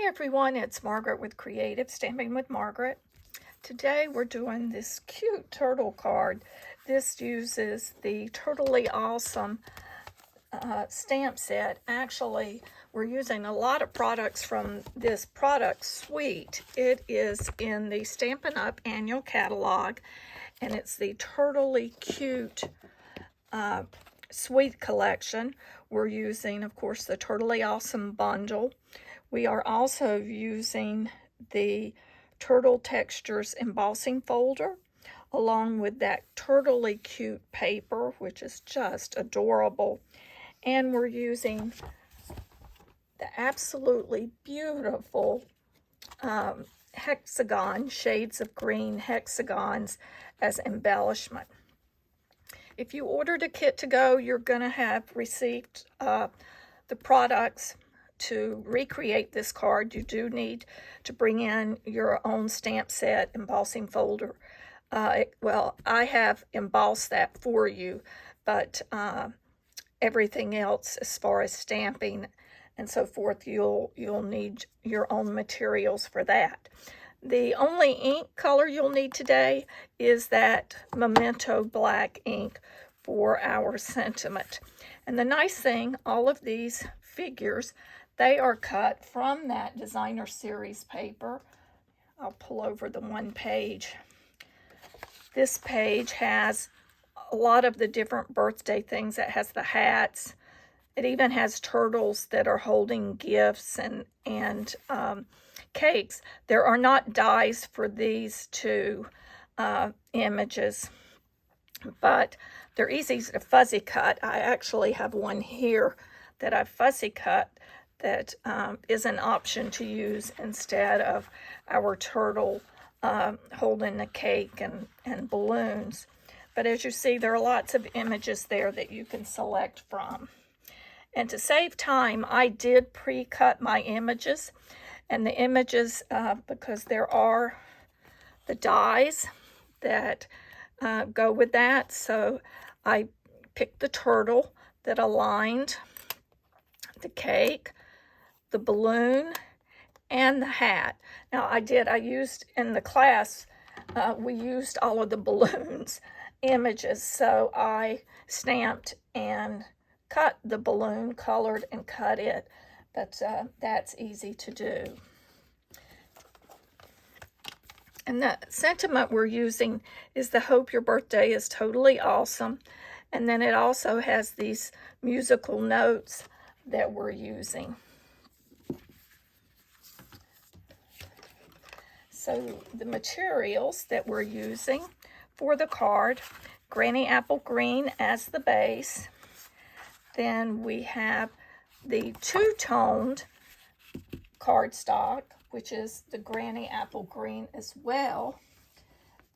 Hi everyone, it's Margaret with Creative Stamping with Margaret. Today we're doing this cute turtle card. This uses the Turtly Awesome stamp set. Actually, we're using a lot of products from this product suite. It is in the Stampin' Up annual catalog, and it's the Turtly Cute Suite collection. We're using, of course, the Turtly Awesome bundle. We are also using the Turtle Textures Embossing Folder, along with that Turtly Cute paper, which is just adorable. And we're using the absolutely beautiful hexagon, shades of green hexagons as embellishment. If you ordered a kit to go, you're going to have received the products to recreate this card. You do need to bring in your own stamp set embossing folder. Well, I have embossed that for you, but everything else as far as stamping and so forth, you'll need your own materials for that. The only ink color you'll need today is that Memento black ink for our sentiment. And the nice thing, all of these figures, they are cut from that designer series paper. I'll pull over the one page. This page has a lot of the different birthday things. It has the hats. It even has turtles that are holding gifts and cakes. There are not dies for these two images, but they're easy to fuzzy cut. I actually have one here that I've fuzzy cut that is an option to use instead of our turtle holding the cake and balloons. But as you see, there are lots of images there that you can select from. And to save time, I did pre-cut my images. And the images, because there are the dies that go with that, so I picked the turtle that aligned the cake, the balloon, and the hat. Now I used in the class, we used all of the balloons images, so I stamped and cut the balloon, colored and cut it, but that's easy to do. And the sentiment we're using is the Hope Your Birthday is Totally Awesome. And then it also has these musical notes that we're using. So the materials that we're using for the card, Granny Apple Green as the base. Then we have the two-toned cardstock, which is the Granny Apple Green as well.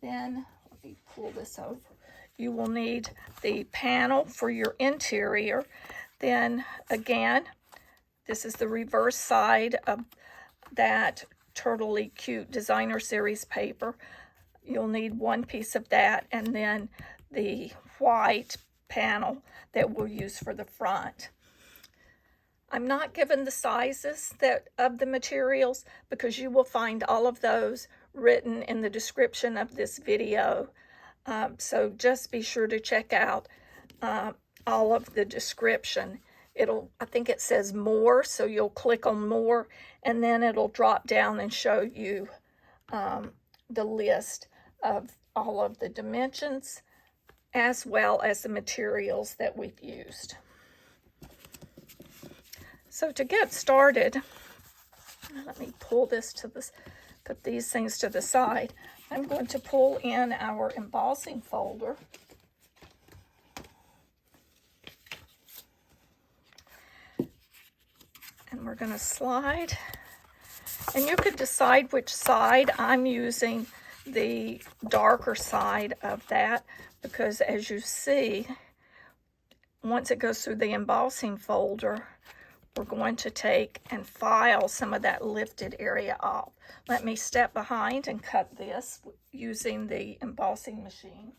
Then, let me pull this over. You will need the panel for your interior. Then, again, this is the reverse side of that Turtly Cute Designer Series paper. You'll need one piece of that, and then the white panel that we'll use for the front. I'm not given the sizes of the materials because you will find all of those written in the description of this video. So just be sure to check out all of the description. I think it says more, so you'll click on more, and then it'll drop down and show you the list of all of the dimensions as well as the materials that we've used. So to get started, let me pull this put these things to the side. I'm going to pull in our embossing folder. And we're going to slide. And you could decide which side. I'm using the darker side of that because, as you see, once it goes through the embossing folder, we're going to take and file some of that lifted area off. Let me step behind and cut this using the embossing machine.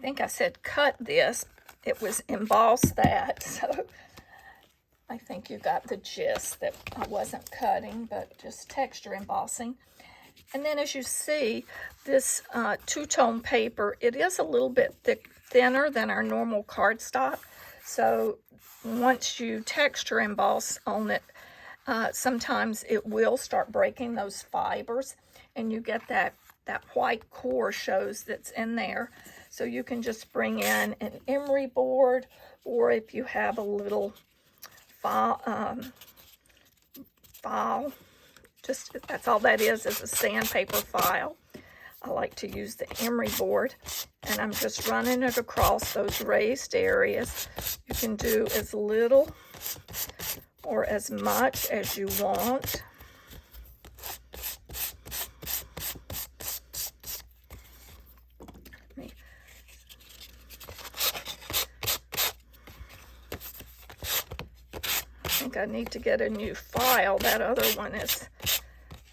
think I said cut this. It was emboss that, so I think you got the gist that I wasn't cutting, but just texture embossing. And then as you see, this two-tone paper, it is a little bit thinner than our normal cardstock. So once you texture emboss on it, sometimes it will start breaking those fibers, and you get that white core shows that's in there. So you can just bring in an emery board, or if you have a little file, just that's all that is a sandpaper file. I like to use the emery board, and I'm just running it across those raised areas. You can do as little or as much as you want. I think I need to get a new file. That other one is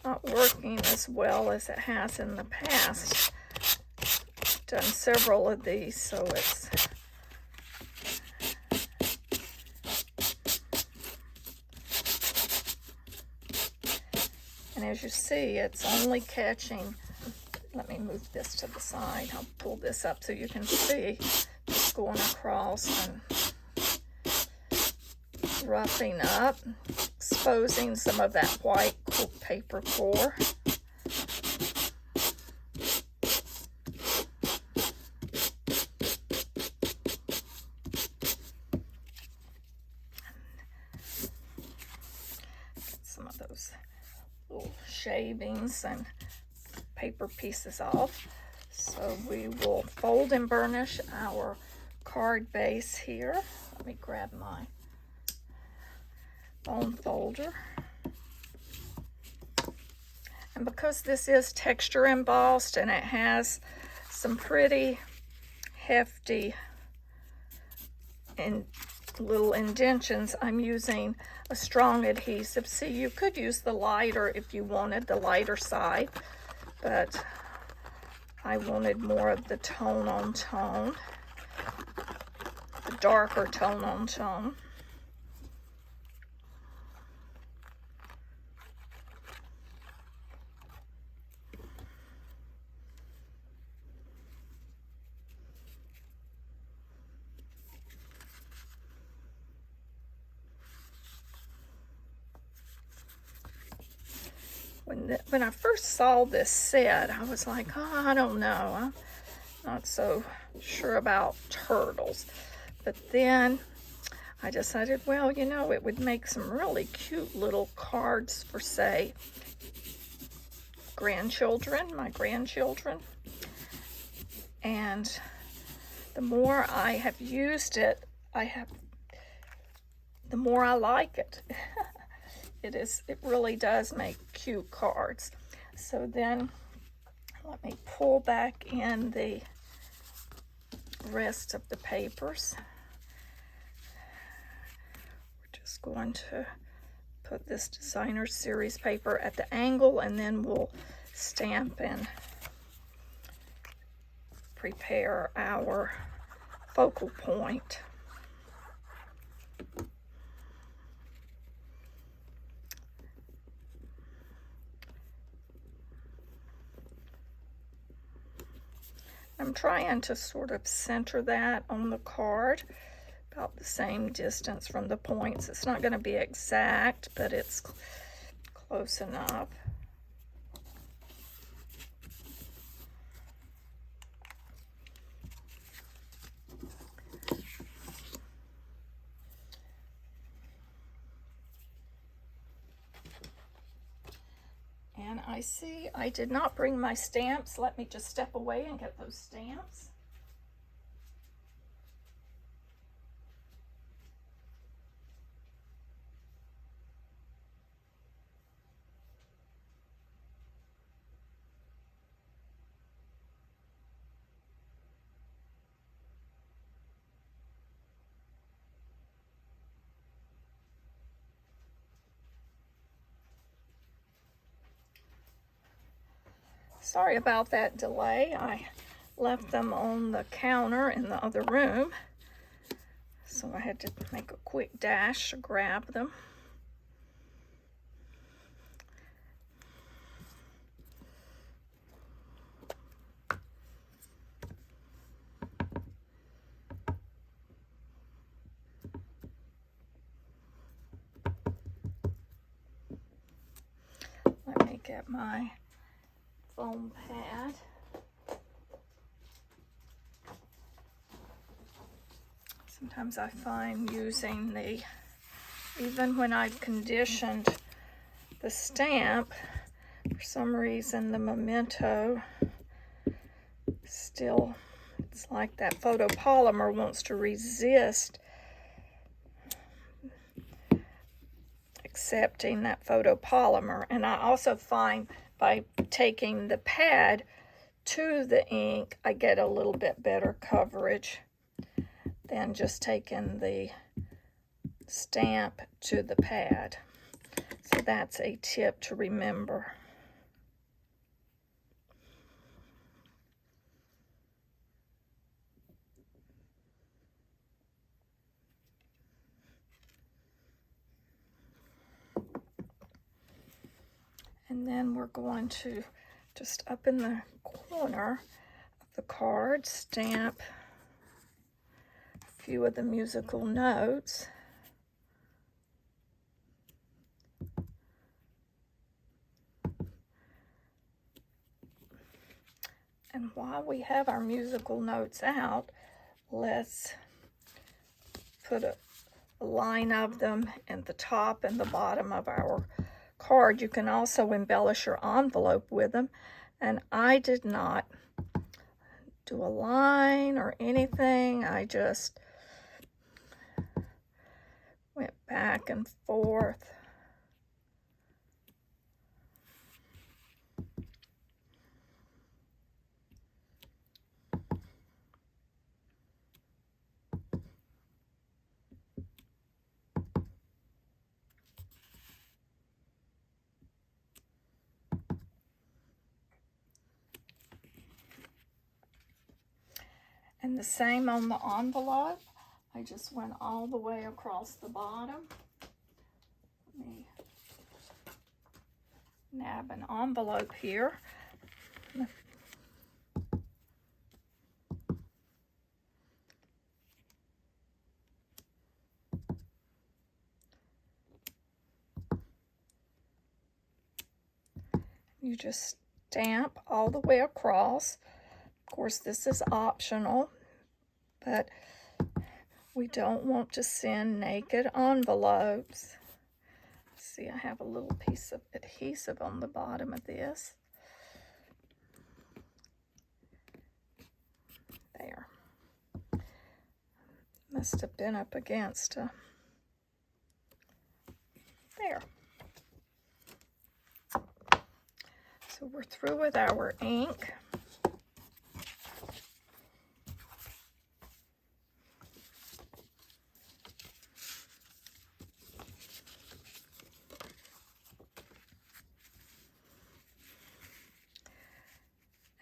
not working as well as it has in the past. I've done several of these, so it's and as you see, it's only catching. Let me move this to the side. I'll pull this up so you can see. Just going across and roughing up, exposing some of that white paper core. Get some of those little shavings and paper pieces off. So we will fold and burnish our card base here. Let me grab my bone folder. And because this is texture embossed and it has some pretty hefty and little indentions, I'm using a strong adhesive. See, you could use the lighter if you wanted the lighter side, but I wanted more of the tone on tone, the darker tone on tone. When I first saw this set, I was like, oh, I don't know. I'm not so sure about turtles. But then I decided, well, you know, it would make some really cute little cards for, say, my grandchildren. And the more I have used it, the more I like it. It really does make cute cards. So then let me pull back in the rest of the papers. We're just going to put this designer series paper at the angle, and then we'll stamp and prepare our focal point. I'm trying to sort of center that on the card, about the same distance from the points. It's not going to be exact, but it's close enough. And I see I did not bring my stamps. Let me just step away and get those stamps. Sorry about that delay. I left them on the counter in the other room, so I had to make a quick dash to grab them. Let me get my foam pad. Sometimes I find using even when I've conditioned the stamp, for some reason the memento still, it's like that photopolymer wants to resist accepting that photopolymer. And I also find by taking the pad to the ink, I get a little bit better coverage than just taking the stamp to the pad. So that's a tip to remember. And then we're going to just up in the corner of the card stamp a few of the musical notes. And while we have our musical notes out, let's put a line of them at the top and the bottom of our card. You can also embellish your envelope with them, and I did not do a line or anything. I just went back and forth. And the same on the envelope. I just went all the way across the bottom. Let me nab an envelope here. You just stamp all the way across. Of course, this is optional, but we don't want to send naked envelopes. See, I have a little piece of adhesive on the bottom of this. There. Must have been up against there. So we're through with our ink.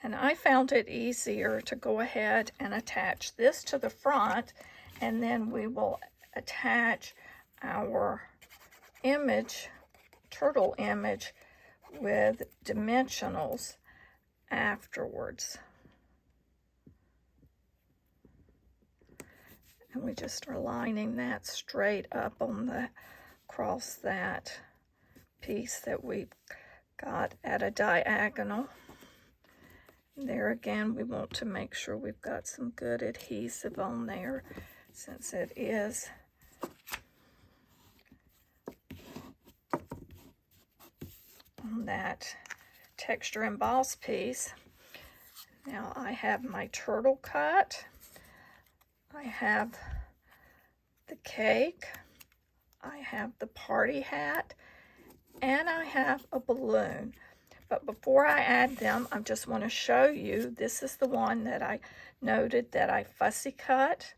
And I found it easier to go ahead and attach this to the front, and then we will attach our image, turtle image, with dimensionals afterwards. And we just are lining that straight up on the across that piece that we got at a diagonal. There again, we want to make sure we've got some good adhesive on there, since it is on that texture emboss piece. Now I have my turtle cut, I have the cake, I have the party hat, and I have a balloon. But before I add them, I just want to show you, this is the one that I noted that I fussy cut.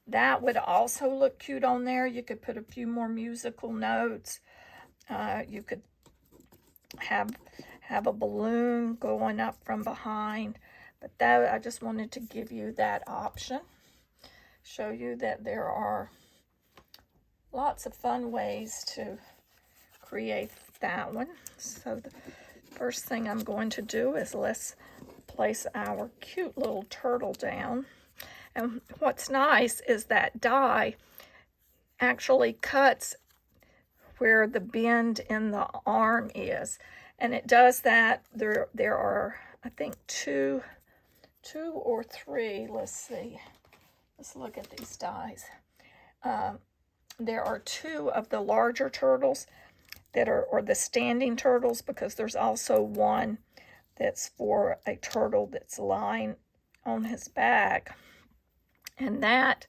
That would also look cute on there. You could put a few more musical notes. You could have a balloon going up from behind. But that, I just wanted to give you that option, show you that there are lots of fun ways to create that one. So the first thing I'm going to do is let's place our cute little turtle down. And what's nice is that die actually cuts where the bend in the arm is. And it does that. There are, I think, two or three. Let's see. Let's look at these dies. There are two of the larger turtles that are, or the standing turtles, because there's also one that's for a turtle that's lying on his back. And that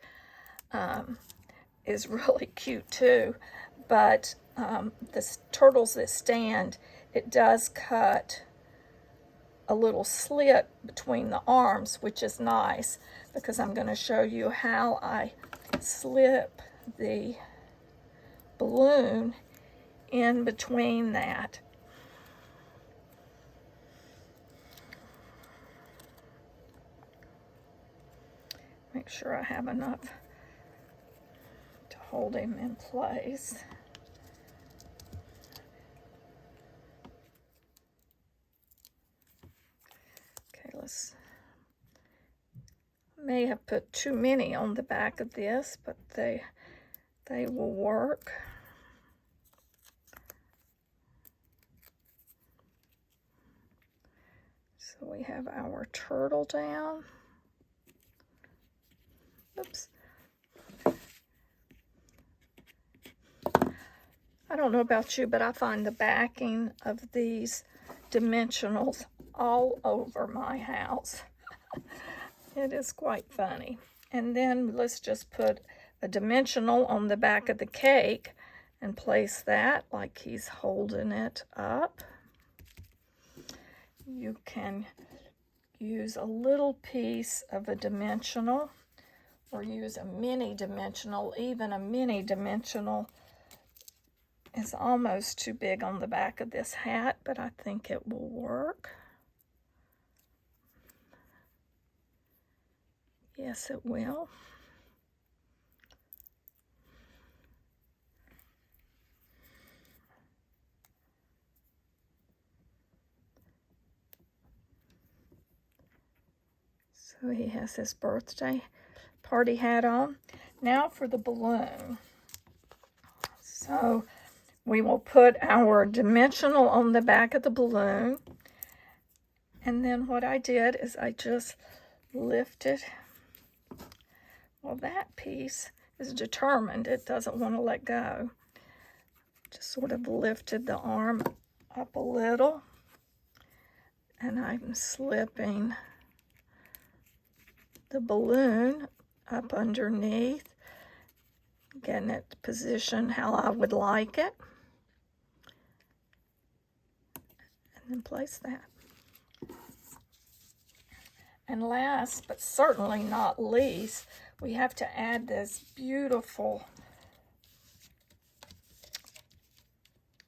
is really cute too. But the turtles that stand, it does cut a little slit between the arms, which is nice, because I'm going to show you how I slip the balloon in between that. Make sure I have enough to hold him in place. Okay, let's, may have put too many on the back of this, but they will work. So we have our turtle down. Oops. I don't know about you, but I find the backing of these dimensionals all over my house. It is quite funny. And then let's just put a dimensional on the back of the cake and place that like he's holding it up. You can use a little piece of a dimensional or use a mini dimensional. Even a mini dimensional is almost too big on the back of this hat, but I think it will work. Yes, it will. So he has his birthday party hat on. Now for the balloon. So we will put our dimensional on the back of the balloon. And then what I did is I just lifted. Well, that piece is determined. It doesn't want to let go. Just sort of lifted the arm up a little. And I'm slipping the balloon up underneath, getting it positioned how I would like it, and then place that. And last but certainly not least, we have to add this beautiful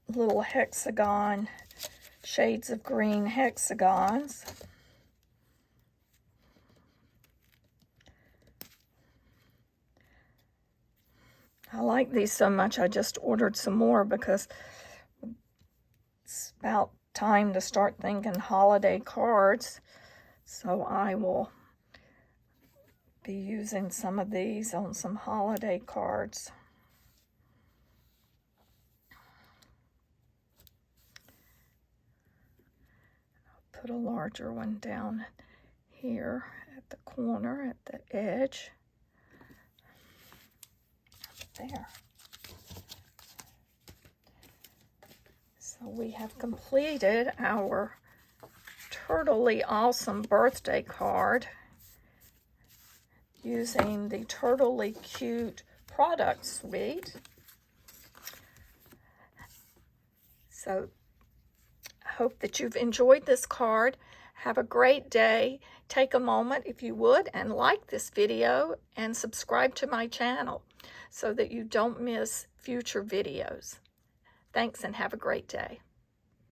little hexagon, shades of green hexagons. I like these so much, I just ordered some more because it's about time to start thinking holiday cards. So I will be using some of these on some holiday cards. I'll put a larger one down here at the corner, at the edge. There. So we have completed our Turtly Awesome birthday card using the Turtly Cute product suite. So I hope that you've enjoyed this card. Have a great day. Take a moment, if you would, and like this video and subscribe to my channel so that you don't miss future videos. Thanks and have a great day.